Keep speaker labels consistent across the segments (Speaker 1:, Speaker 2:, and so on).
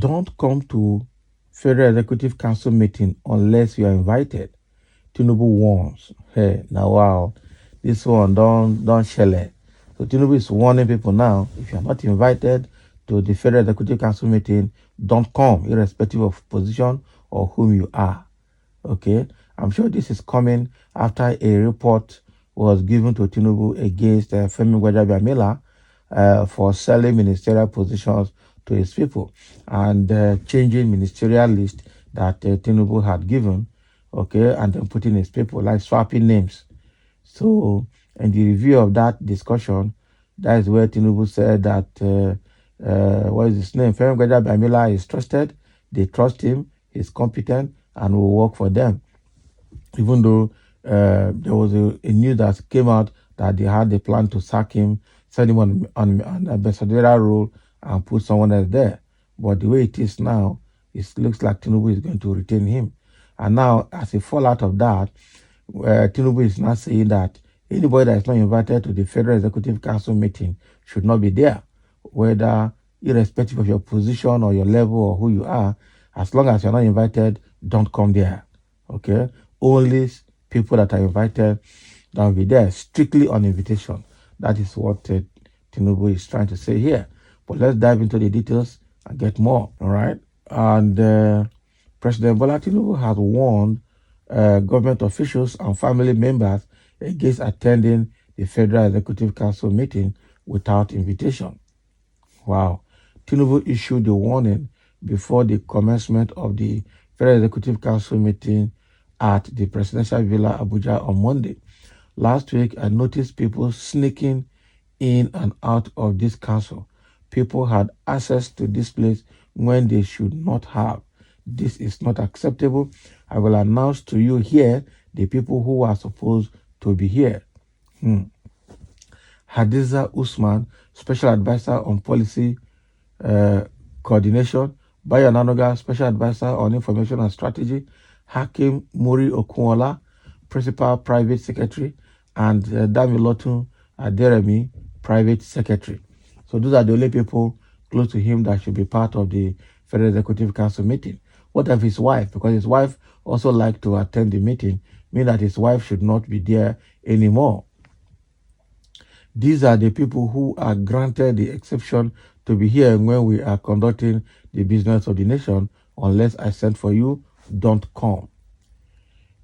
Speaker 1: don't come to Federal Executive Council meeting unless you are invited. Tinubu warns. Hey, now wow, this one don't shell it. So Tinubu is warning people now, if you are not invited to the Federal Executive Council meeting, don't come, irrespective of position or whom you are. Okay, I'm sure this is coming after a report was given to Tinubu against Femi Gbajabiamila for selling ministerial positions to his people and changing ministerial list that Tinubu had given, okay, and then putting his people, like swapping names. So, in the review of that discussion, that is where Tinubu said that, what is his name? Femi Gbajabiamila is trusted, they trust him, he's competent, and will work for them. Even though there was a news that came out that they had a plan to sack him, send him on an ambassadorial role, and put someone else there. But the way it is now, it looks like Tinubu is going to retain him. And now, as a fallout of that, Tinubu is now saying that anybody that is not invited to the Federal Executive Council meeting should not be there, whether irrespective of your position or your level or who you are, as long as you're not invited, don't come there. Okay? Only people that are invited that will be there, strictly on invitation. That is what Tinubu is trying to say here. But let's dive into the details and get more, all right? And President Bola Tinubu has warned government officials and family members against attending the Federal Executive Council meeting without invitation. Wow. Tinubu issued the warning before the commencement of the Federal Executive Council meeting at the Presidential Villa Abuja on Monday. Last week, I noticed people sneaking in and out of this council. People had access to this place when they should not have. This is not acceptable. I will announce to you here the people who are supposed to be here. Hadiza Usman, Special Advisor on Policy Coordination. Bayo Nanoga, Special Advisor on Information and Strategy. Hakim Muri Okunola, Principal Private Secretary. And Damilotun Aderemi, Private Secretary. So those are the only people close to him that should be part of the Federal Executive Council meeting. What of his wife? Because his wife also liked to attend the meeting, meaning that his wife should not be there anymore. These are the people who are granted the exception to be here when we are conducting the business of the nation. Unless I send for you, don't come.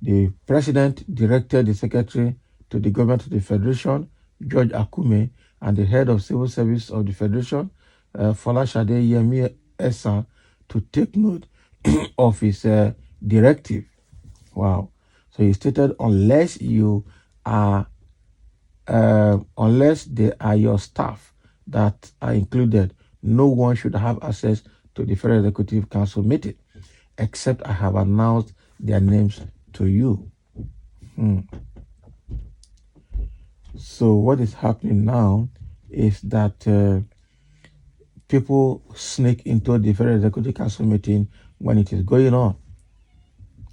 Speaker 1: The president directed the secretary to the government of the Federation, George Akume, and the head of civil service of the Federation, Folashade Yemi Esa, to take note of his directive. Wow. So he stated, unless you are, unless they are your staff that are included, no one should have access to the Federal Executive Council meeting, except I have announced their names to you. So what is happening now is that people sneak into the Federal Executive Council meeting when it is going on.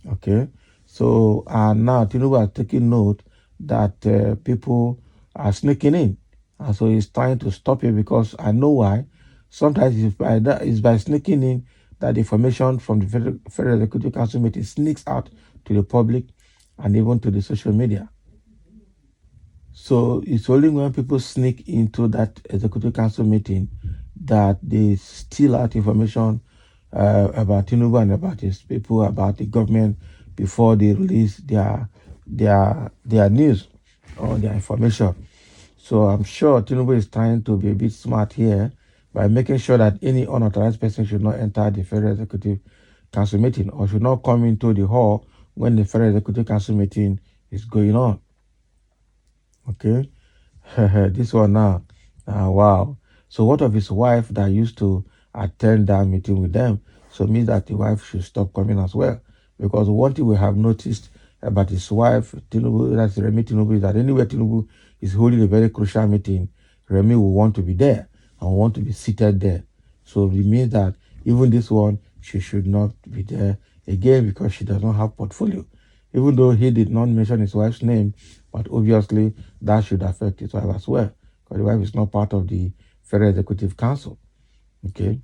Speaker 1: Okay, so now Tinubu has taken note that people are sneaking in, and so he's trying to stop it, because I know why. Sometimes it's by sneaking in that information from the Federal Executive Council meeting sneaks out to the public and even to the social media. So it's only when people sneak into that Executive Council meeting that they steal out information about Tinubu and about his people, about the government, before they release their news or their information. So I'm sure Tinubu is trying to be a bit smart here by making sure that any unauthorized person should not enter the Federal Executive Council meeting or should not come into the hall when the Federal Executive Council meeting is going on. Okay, this one now, wow. So what of his wife that used to attend that meeting with them? So it means that the wife should stop coming as well. Because one thing we have noticed about his wife, Tinubu, that's Remi Tinubu, is that anywhere Tinubu is holding a very crucial meeting, Remi will want to be there and want to be seated there. So it means that even this one, she should not be there again because she does not have portfolio. Even though he did not mention his wife's name, but obviously that should affect his wife as well, because the wife is not part of the Federal Executive Council. Okay.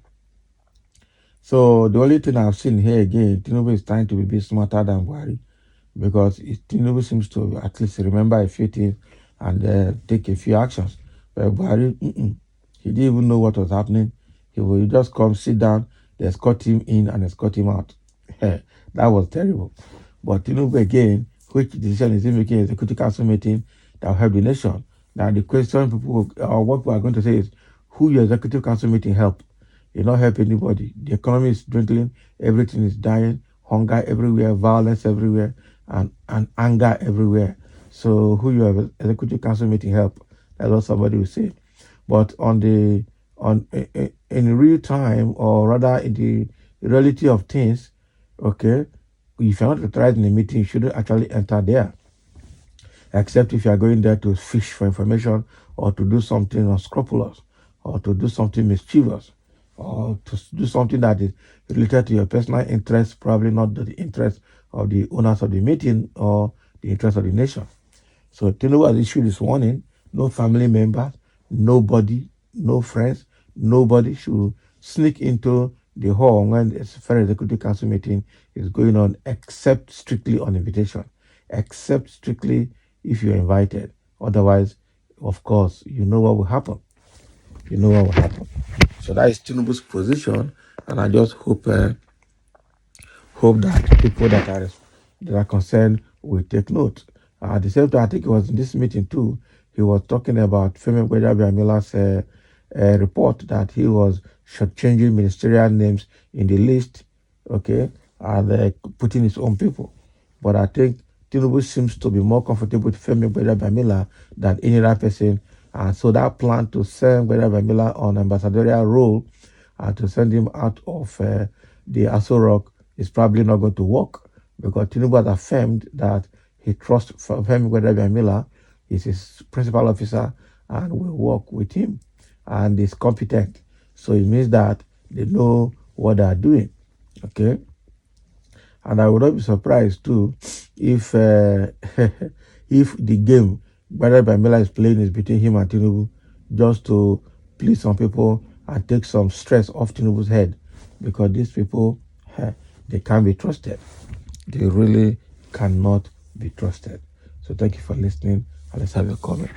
Speaker 1: So the only thing I've seen here again, Tinubu is trying to be a bit smarter than Buhari because Tinubu seems to at least remember a few things and take a few actions. But Buhari, he didn't even know what was happening. He will just come, sit down, they escort him in and escort him out. That was terrible. But Tinubu again, which decision is he making executive council meeting that will help the nation? Now the question people or what people are going to say is, who your executive council meeting help? You not help anybody. The economy is dwindling, everything is dying, hunger everywhere, violence everywhere, and anger everywhere. So who your executive council meeting help? That's what somebody will say. But in real time, or rather in the reality of things, okay, if you're not authorized in a meeting, you shouldn't actually enter there, except if you are going there to fish for information or to do something unscrupulous or to do something mischievous or to do something that is related to your personal interest, probably not the interest of the owners of the meeting or the interest of the nation. So Tinubu has issued this warning: no family members, nobody, no friends, nobody should sneak into the hall when the Federal Executive Council meeting is going on, except strictly on invitation, except strictly if you're invited. Otherwise, of course, you know what will happen. You know what will happen. So that is Tinubu's position, and I just hope that people that are concerned will take note. At the same time, I think it was in this meeting too. He was talking about Femi Gbejabiamila's report that he was changing ministerial names in the list, okay, and putting his own people. But I think Tinubu seems to be more comfortable with Femi Gbejabiamila than any other person, and so that plan to send Gbejabiamila on ambassadorial role and to send him out of the Aso Rock is probably not going to work because Tinubu has affirmed that he trusts Femi Gbejabiamila, is his principal officer, and will work with him and is competent. So it means that they know what they are doing. Okay. And I would not be surprised too if if the game Gbejabiamila is playing is between him and Tinubu just to please some people and take some stress off Tinubu's head because these people, they can't be trusted. They really cannot be trusted. So thank you for listening and let's have your comment.